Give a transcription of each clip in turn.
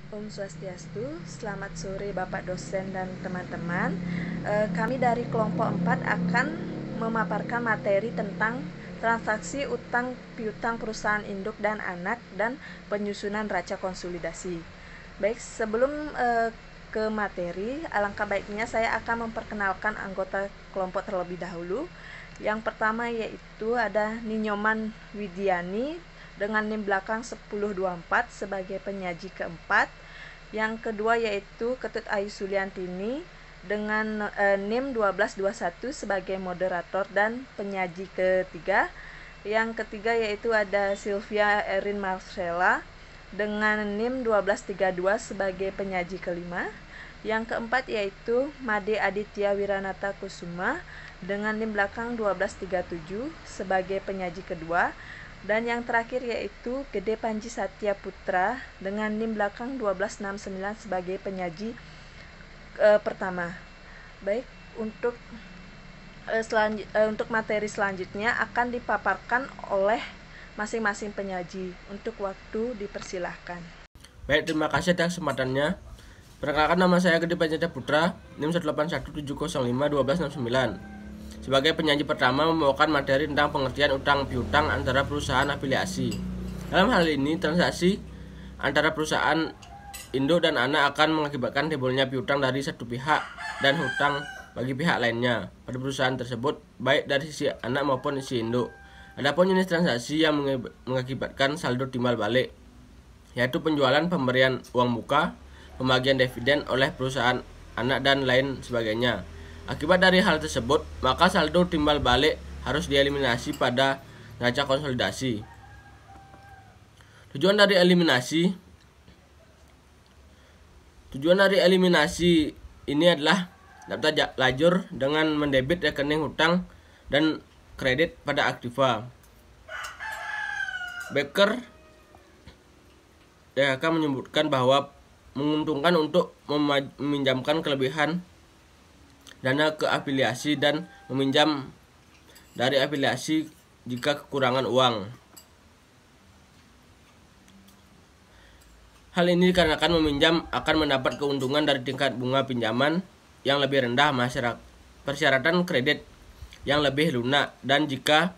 Om Swastiastu, selamat sore Bapak dosen dan teman-teman. Kami dari kelompok 4 akan memaparkan materi tentang transaksi utang piutang perusahaan induk dan anak dan penyusunan raca konsolidasi. Baik, sebelum ke materi, alangkah baiknya saya akan memperkenalkan anggota kelompok terlebih dahulu. Yang pertama yaitu ada Ninyoman Widiani dengan NIM belakang 1024 sebagai penyaji keempat. Yang kedua yaitu Ketut Ayu Suliantini dengan NIM 1221 sebagai moderator dan penyaji ketiga. Yang ketiga yaitu ada Sylvia Erin Marcella dengan NIM 1232 sebagai penyaji kelima. Yang keempat yaitu Made Aditya Wiranata Kusuma dengan NIM belakang 1237 sebagai penyaji kedua. Dan yang terakhir yaitu Gede Panji Satya Putra dengan NIM belakang 1269 sebagai penyaji pertama. Baik, untuk materi selanjutnya akan dipaparkan oleh masing-masing penyaji. Untuk waktu dipersilahkan. Baik, terima kasih atas kesempatannya. Perkenalkan, nama saya Gede Panji Satya Putra, NIM 18170511269. Sebagai penyaji pertama membawakan materi tentang pengertian utang piutang antara perusahaan afiliasi. Dalam hal ini, transaksi antara perusahaan induk dan anak akan mengakibatkan timbulnya piutang dari satu pihak dan hutang bagi pihak lainnya pada perusahaan tersebut, baik dari sisi anak maupun sisi induk. Adapun jenis transaksi yang mengakibatkan saldo timbal balik, yaitu penjualan, pemberian uang muka, pembagian dividen oleh perusahaan anak dan lain sebagainya. Akibat dari hal tersebut, maka saldo timbal balik harus dieliminasi pada neraca konsolidasi. Tujuan dari eliminasi ini adalah daftar lajur dengan mendebit rekening hutang dan kredit pada aktiva. Becker DHK menyebutkan bahwa menguntungkan untuk meminjamkan kelebihan dana ke afiliasi dan meminjam dari afiliasi jika kekurangan uang. Hal ini dikarenakan meminjam akan mendapat keuntungan dari tingkat bunga pinjaman yang lebih rendah, persyaratan kredit yang lebih lunak, dan jika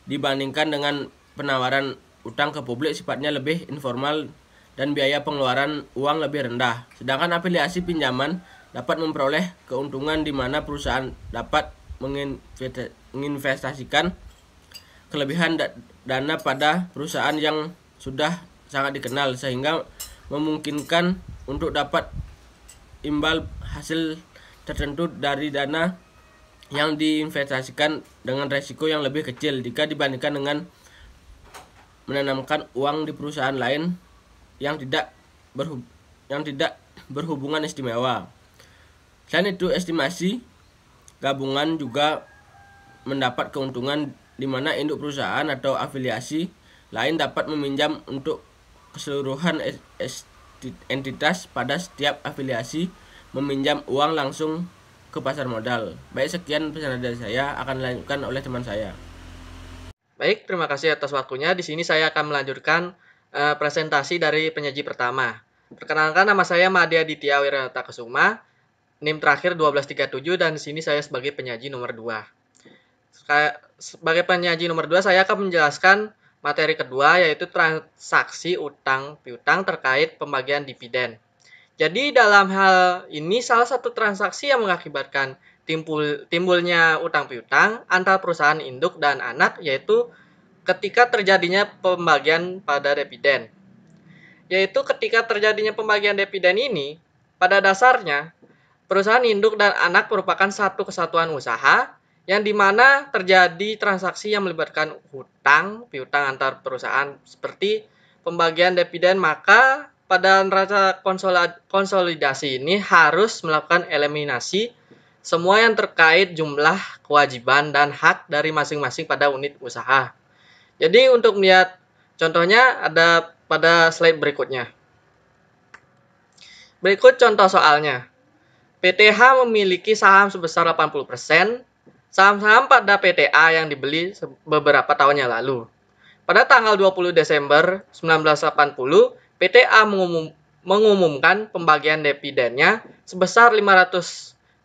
dibandingkan dengan penawaran utang ke publik sifatnya lebih informal dan biaya pengeluaran uang lebih rendah. Sedangkan afiliasi pinjaman dapat memperoleh keuntungan di mana perusahaan dapat menginvestasikan kelebihan dana pada perusahaan yang sudah sangat dikenal, sehingga memungkinkan untuk dapat imbal hasil tertentu dari dana yang diinvestasikan dengan resiko yang lebih kecil jika dibandingkan dengan menanamkan uang di perusahaan lain yang tidak berhubungan istimewa. Selain itu, estimasi gabungan juga mendapat keuntungan di mana induk perusahaan atau afiliasi lain dapat meminjam untuk keseluruhan entitas pada setiap afiliasi meminjam uang langsung ke pasar modal. Baik, sekian pesan dari saya, akan dilanjutkan oleh teman saya. Baik, terima kasih atas waktunya. Di sini saya akan melanjutkan presentasi dari penyaji pertama. Perkenalkan, nama saya Made Aditya Wiranata Kusuma, NIM terakhir 1237, dan di sini saya sebagai penyaji nomor 2. Sebagai penyaji nomor 2, saya akan menjelaskan materi kedua, yaitu transaksi utang piutang terkait pembagian dividen. Jadi dalam hal ini salah satu transaksi yang mengakibatkan timbulnya utang piutang antara perusahaan induk dan anak, yaitu ketika terjadinya pembagian pada dividen. Yaitu ketika terjadinya pembagian dividen ini, pada dasarnya perusahaan induk dan anak merupakan satu kesatuan usaha yang dimana terjadi transaksi yang melibatkan hutang piutang antar perusahaan seperti pembagian dividen. Maka pada neraca konsolidasi ini harus melakukan eliminasi semua yang terkait jumlah kewajiban dan hak dari masing-masing pada unit usaha. Jadi untuk melihat contohnya ada pada slide berikutnya. Berikut contoh soalnya. PTH memiliki saham sebesar 80%, saham-saham pada PTA yang dibeli beberapa tahun yang lalu. Pada tanggal 20 Desember 1980, PTA mengumumkan pembagian dividennya sebesar 500.000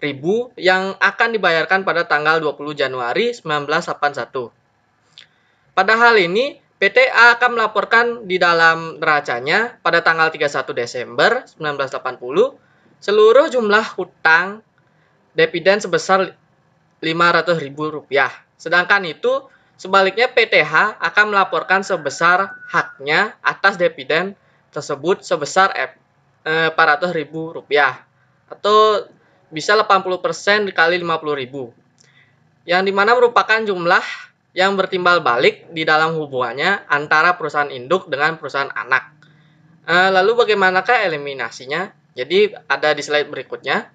yang akan dibayarkan pada tanggal 20 Januari 1981. Pada hal ini, PT akan melaporkan di dalam neracanya pada tanggal 31 Desember 1980 seluruh jumlah hutang dividen sebesar Rp500.000. Sedangkan itu, sebaliknya PTH akan melaporkan sebesar haknya atas dividen tersebut sebesar Rp400.000 atau bisa 80% dikali 50.000, yang dimana merupakan jumlah yang bertimbal balik di dalam hubungannya antara perusahaan induk dengan perusahaan anak. Lalu bagaimanakah eliminasinya? Jadi ada di slide berikutnya.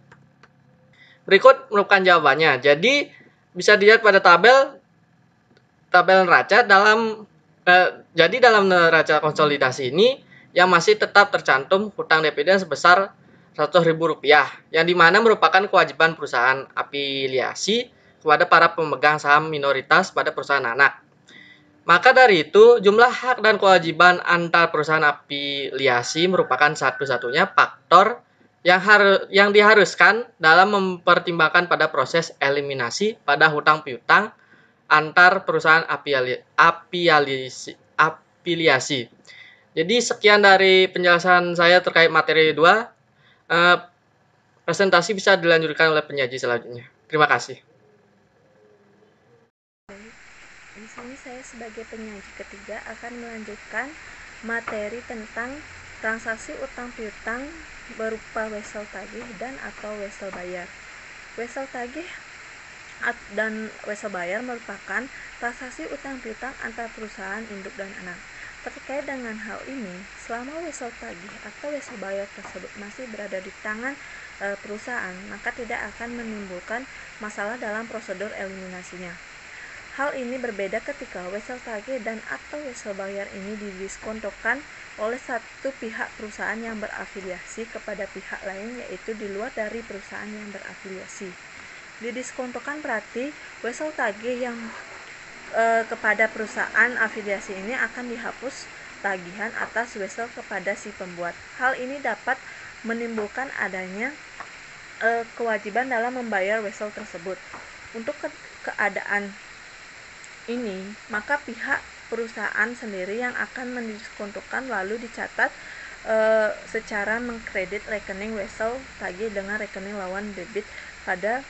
Berikut merupakan jawabannya. Jadi bisa dilihat pada tabel neraca dalam neraca konsolidasi ini yang masih tetap tercantum hutang dividen sebesar Rp100.000, yang dimana merupakan kewajiban perusahaan afiliasi kepada para pemegang saham minoritas pada perusahaan anak. Maka dari itu, jumlah hak dan kewajiban antar perusahaan afiliasi merupakan satu-satunya faktor yang diharuskan dalam mempertimbangkan pada proses eliminasi pada hutang piutang antar perusahaan afiliasi. Jadi sekian dari penjelasan saya terkait materi 2. Presentasi bisa dilanjutkan oleh penyaji selanjutnya. Terima kasih. Di sini saya sebagai penyaji ketiga akan melanjutkan materi tentang transaksi utang piutang berupa wesel tagih dan atau wesel bayar. Wesel tagih dan wesel bayar merupakan transaksi utang piutang antar perusahaan induk dan anak. Terkait dengan hal ini, selama wesel tagih atau wesel bayar tersebut masih berada di tangan perusahaan, maka tidak akan menimbulkan masalah dalam prosedur eliminasinya. Hal ini berbeda ketika wesel tagih dan atau wesel bayar ini didiskontokan oleh satu pihak perusahaan yang berafiliasi kepada pihak lain, yaitu di luar dari perusahaan yang berafiliasi. Didiskontokan berarti wesel tagih yang kepada perusahaan afiliasi ini akan dihapus tagihan atas wesel kepada si pembuat. Hal ini dapat menimbulkan adanya kewajiban dalam membayar wesel tersebut. Untuk keadaan ini, maka pihak perusahaan sendiri yang akan mendiskontokan lalu dicatat secara mengkredit rekening wesel tagih dengan rekening lawan debit pada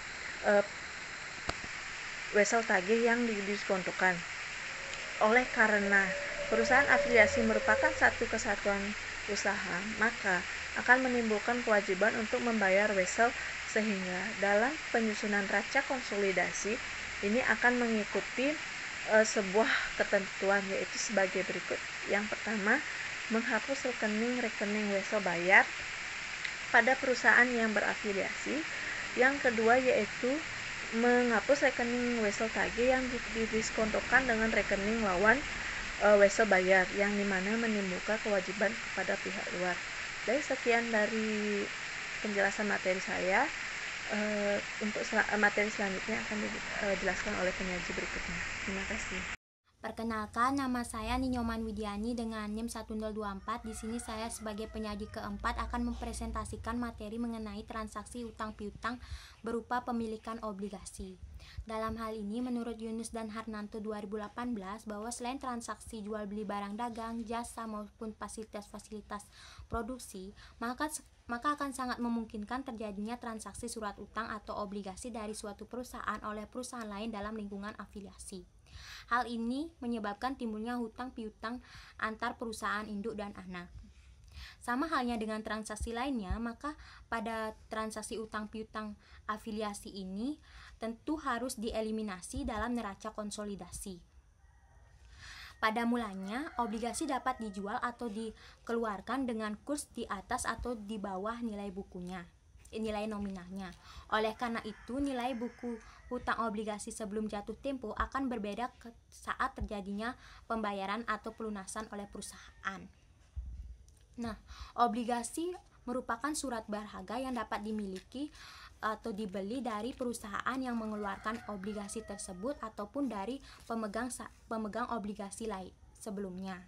wesel tagih yang didiskontokan. Oleh karena perusahaan afiliasi merupakan satu kesatuan usaha, maka akan menimbulkan kewajiban untuk membayar wesel, sehingga dalam penyusunan raca konsolidasi ini akan mengikuti sebuah ketentuan, yaitu sebagai berikut. Yang pertama, menghapus rekening wesel bayar pada perusahaan yang berafiliasi. Yang kedua yaitu menghapus rekening wesel tagih yang didiskontokan dengan rekening lawan wesel bayar, yang dimana menimbulkan kewajiban kepada pihak luar. Jadi sekian dari penjelasan materi saya. Untuk materi selanjutnya akan dijelaskan oleh penyaji berikutnya. Terima kasih. Perkenalkan, nama saya Ninyoman Widiani dengan NIM 1024. Di sini saya sebagai penyaji keempat akan mempresentasikan materi mengenai transaksi utang piutang berupa pemilikan obligasi. Dalam hal ini, menurut Yunus dan Harnanto 2018, bahwa selain transaksi jual beli barang dagang, jasa maupun fasilitas-fasilitas produksi, maka akan sangat memungkinkan terjadinya transaksi surat utang atau obligasi dari suatu perusahaan oleh perusahaan lain dalam lingkungan afiliasi. Hal ini menyebabkan timbulnya hutang piutang antar perusahaan induk dan anak. Sama halnya dengan transaksi lainnya, maka pada transaksi utang piutang afiliasi ini tentu harus dieliminasi dalam neraca konsolidasi. Pada mulanya, obligasi dapat dijual atau dikeluarkan dengan kurs di atas atau di bawah nilai bukunya, nilai nominalnya. Oleh karena itu, nilai buku hutang obligasi sebelum jatuh tempo akan berbeda saat terjadinya pembayaran atau pelunasan oleh perusahaan. Nah, obligasi merupakan surat berharga yang dapat dimiliki atau dibeli dari perusahaan yang mengeluarkan obligasi tersebut ataupun dari pemegang obligasi lain sebelumnya.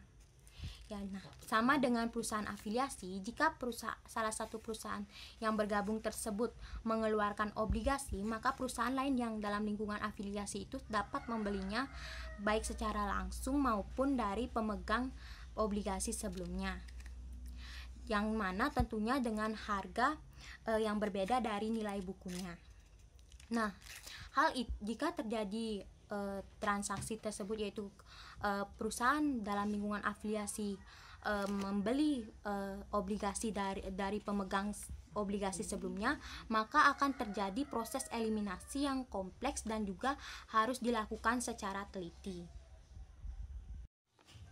Ya, nah, sama dengan perusahaan afiliasi, jika salah satu perusahaan yang bergabung tersebut mengeluarkan obligasi, maka perusahaan lain yang dalam lingkungan afiliasi itu dapat membelinya baik secara langsung maupun dari pemegang obligasi sebelumnya, yang mana tentunya dengan harga yang berbeda dari nilai bukunya. Nah, jika terjadi transaksi tersebut, yaitu perusahaan dalam lingkungan afiliasi membeli obligasi dari pemegang obligasi sebelumnya, maka akan terjadi proses eliminasi yang kompleks dan juga harus dilakukan secara teliti.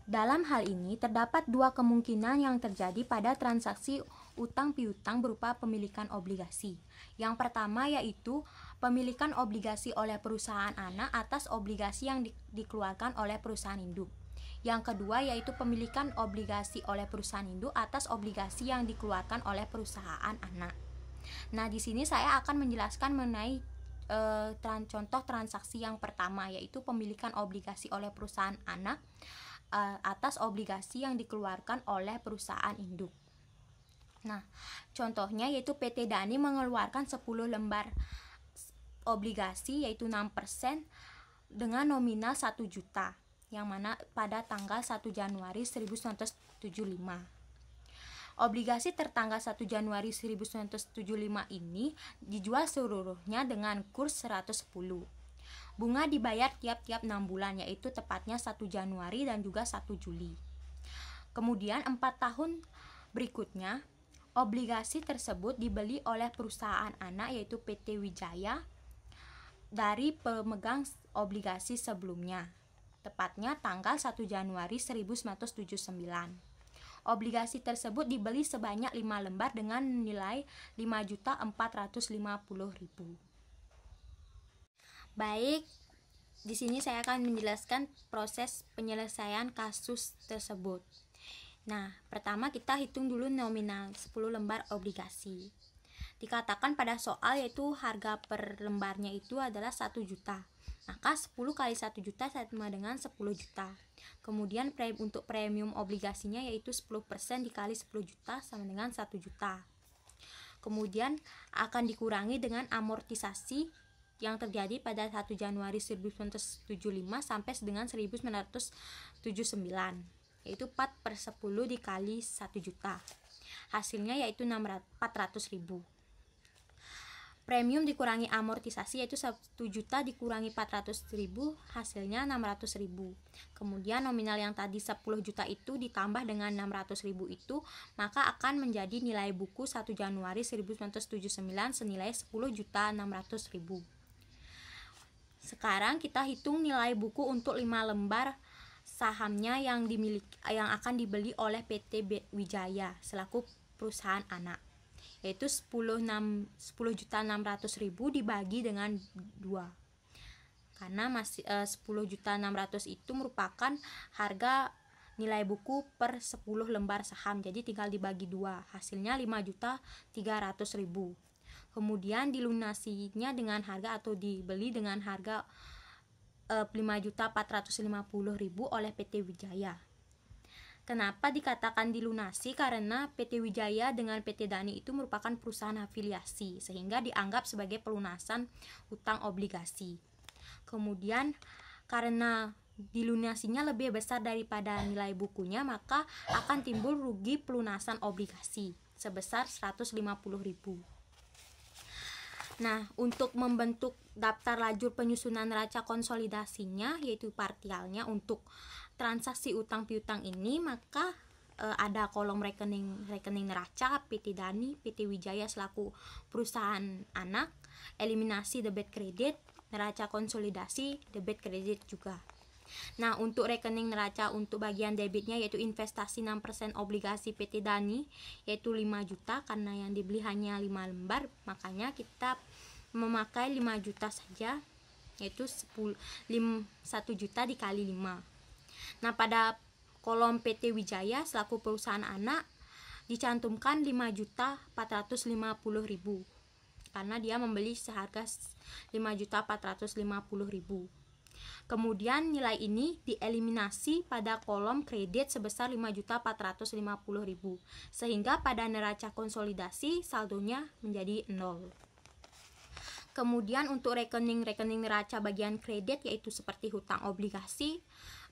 Dalam hal ini, terdapat dua kemungkinan yang terjadi pada transaksi utang piutang berupa pemilikan obligasi. Yang pertama yaitu pemilikan obligasi oleh perusahaan anak atas obligasi yang dikeluarkan oleh perusahaan induk. Yang kedua yaitu pemilikan obligasi oleh perusahaan induk atas obligasi yang dikeluarkan oleh perusahaan anak. Nah, di sini saya akan menjelaskan mengenai contoh transaksi yang pertama, yaitu pemilikan obligasi oleh perusahaan anak atas obligasi yang dikeluarkan oleh perusahaan induk. Nah, contohnya yaitu PT Dani mengeluarkan 10 lembar obligasi yaitu 6% dengan nominal 1 juta, yang mana pada tanggal 1 Januari 1975. Obligasi tertanggal 1 Januari 1975 ini dijual seluruhnya dengan kurs 110. Bunga dibayar tiap-tiap 6 bulan, yaitu tepatnya 1 Januari dan juga 1 Juli. Kemudian 4 tahun berikutnya, obligasi tersebut dibeli oleh perusahaan anak yaitu PT Wijaya dari pemegang obligasi sebelumnya, tepatnya tanggal 1 Januari 1979. Obligasi tersebut dibeli sebanyak 5 lembar dengan nilai 5.450.000. Baik, di sini saya akan menjelaskan proses penyelesaian kasus tersebut. Nah, pertama kita hitung dulu nominal 10 lembar obligasi. Dikatakan pada soal yaitu harga per lembarnya itu adalah 1 juta. Maka 10 kali 1 juta sama dengan 10 juta. Kemudian untuk premium obligasinya yaitu 10% dikali 10 juta sama dengan 1 juta. Kemudian akan dikurangi dengan amortisasi yang terjadi pada 1 Januari 1975 sampai dengan 1979, yaitu 4/10 dikali 1 juta. Hasilnya yaitu 400.000. Premium dikurangi amortisasi yaitu 1 juta dikurangi 400.000, hasilnya 600.000. Kemudian nominal yang tadi 10 juta itu ditambah dengan 600.000 itu, maka akan menjadi nilai buku 1 Januari 1979 senilai 10.600.000. Sekarang kita hitung nilai buku untuk 5 lembar sahamnya yang akan dibeli oleh PT Wijaya selaku perusahaan anak, yaitu 10.600.000 dibagi dengan 2, karena masih 10.600.000 itu merupakan harga nilai buku per 10 lembar saham, jadi tinggal dibagi 2, hasilnya 5.300.000. Kemudian dilunasinya dengan harga atau dibeli dengan harga 5.450.000 oleh PT Wijaya. Kenapa dikatakan dilunasi? Karena PT Wijaya dengan PT Dani itu merupakan perusahaan afiliasi, sehingga dianggap sebagai pelunasan utang obligasi. Kemudian karena dilunasinya lebih besar daripada nilai bukunya, maka akan timbul rugi pelunasan obligasi sebesar 150.000. Nah, untuk membentuk daftar lajur penyusunan neraca konsolidasinya yaitu partialnya untuk transaksi utang piutang ini, maka ada kolom rekening neraca PT Dani, PT Wijaya selaku perusahaan anak, eliminasi debit kredit, neraca konsolidasi debit kredit juga. Nah, untuk rekening neraca untuk bagian debitnya yaitu investasi 6% obligasi PT Dani yaitu 5 juta, karena yang dibeli hanya 5 lembar, makanya kita memakai 5 juta saja, yaitu 1 juta dikali 5. Nah, pada kolom PT Wijaya selaku perusahaan anak dicantumkan 5.450.000 karena dia membeli seharga 5.450.000. Kemudian nilai ini dieliminasi pada kolom kredit sebesar 5.450.000 sehingga pada neraca konsolidasi saldonya menjadi 0. Kemudian untuk rekening-rekening neraca bagian kredit yaitu seperti hutang obligasi,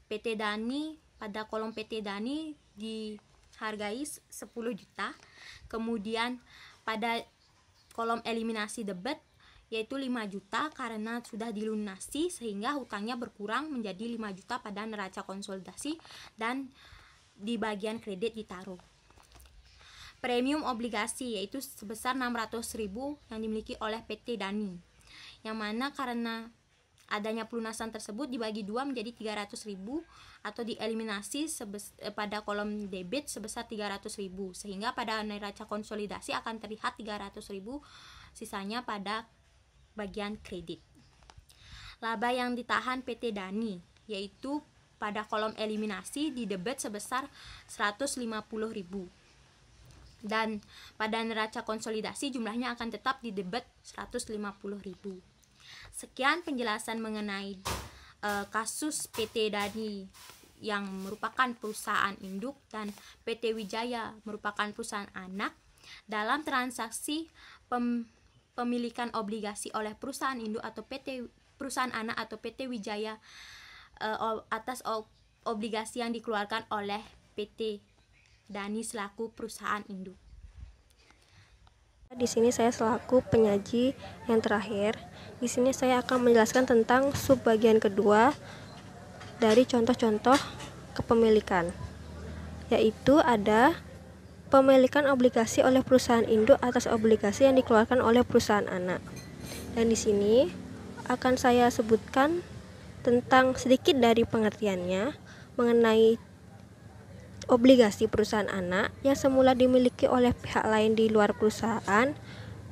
PT Dani, pada kolom PT Dani dihargai 10 juta. Kemudian pada kolom eliminasi debit yaitu 5 juta karena sudah dilunasi sehingga hutangnya berkurang menjadi 5 juta pada neraca konsolidasi dan di bagian kredit ditaruh. Premium obligasi yaitu sebesar 600.000 yang dimiliki oleh PT Dani, yang mana karena adanya pelunasan tersebut dibagi dua menjadi 300.000 atau dieliminasi pada kolom debit sebesar 300.000 sehingga pada neraca konsolidasi akan terlihat 300.000 sisanya pada bagian kredit. Laba yang ditahan PT Dani yaitu pada kolom eliminasi di debit sebesar 150.000 dan pada neraca konsolidasi jumlahnya akan tetap di debit 150.000. Sekian penjelasan mengenai kasus PT Dani yang merupakan perusahaan induk dan PT Wijaya merupakan perusahaan anak dalam transaksi pemilikan obligasi oleh perusahaan induk atau perusahaan anak atau PT Wijaya atas obligasi yang dikeluarkan oleh PT Dani selaku perusahaan induk. Di sini saya selaku penyaji yang terakhir. Di sini saya akan menjelaskan tentang subbagian kedua dari contoh-contoh kepemilikan, yaitu ada pemilikan obligasi oleh perusahaan induk atas obligasi yang dikeluarkan oleh perusahaan anak. Dan di sini akan saya sebutkan tentang sedikit dari pengertiannya mengenai obligasi perusahaan anak yang semula dimiliki oleh pihak lain di luar perusahaan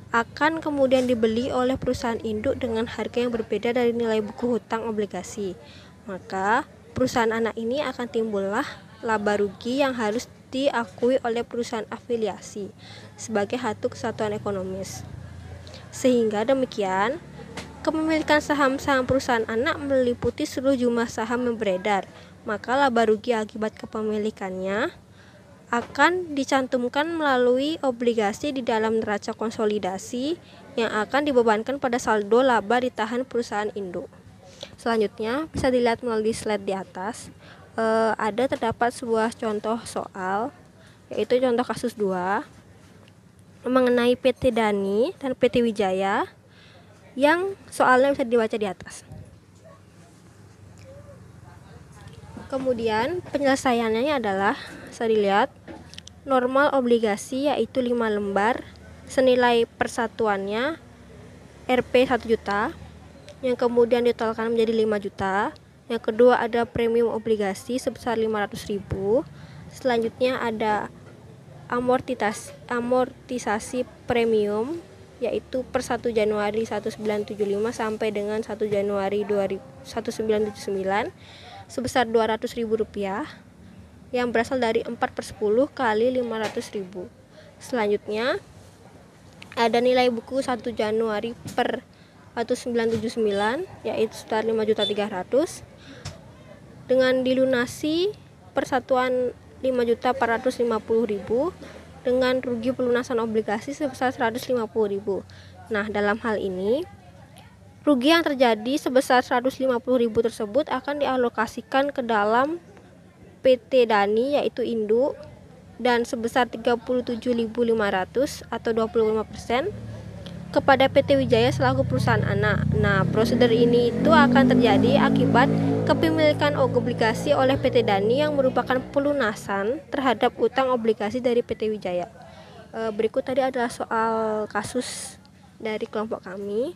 akan kemudian dibeli oleh perusahaan induk dengan harga yang berbeda dari nilai buku hutang obligasi. Maka perusahaan anak ini akan timbullah laba rugi yang harus diakui oleh perusahaan afiliasi sebagai satu kesatuan ekonomis. Sehingga demikian, kepemilikan saham-saham perusahaan anak meliputi seluruh jumlah saham yang beredar. Maka laba rugi akibat kepemilikannya akan dicantumkan melalui obligasi di dalam neraca konsolidasi yang akan dibebankan pada saldo laba ditahan perusahaan induk. Selanjutnya bisa dilihat melalui slide di atas. Terdapat sebuah contoh soal, yaitu contoh kasus 2 mengenai PT Dani dan PT Wijaya yang soalnya bisa dibaca di atas. Kemudian penyelesaiannya adalah bisa dilihat normal obligasi yaitu 5 lembar senilai persatuannya Rp 1 juta yang kemudian ditotalkan menjadi 5 juta. Yang kedua ada premium obligasi sebesar 500.000. Selanjutnya ada amortisasi premium yaitu per 1 Januari 1975 sampai dengan 1 Januari 1979 sebesar Rp200.000 yang berasal dari 4/10 kali 500.000. Selanjutnya ada nilai buku 1 Januari per 1979 yaitu sekitar 5.300.000 dengan dilunasi persatuan 5.450.000 dengan rugi pelunasan obligasi sebesar 150.000. Nah, dalam hal ini rugi yang terjadi sebesar 150.000 tersebut akan dialokasikan ke dalam PT Dani yaitu induk dan sebesar 37.500 atau 25% kepada PT Wijaya selaku perusahaan anak. Nah, prosedur ini itu akan terjadi akibat kepemilikan obligasi oleh PT Dani yang merupakan pelunasan terhadap utang obligasi dari PT Wijaya. Berikut tadi adalah soal kasus dari kelompok kami.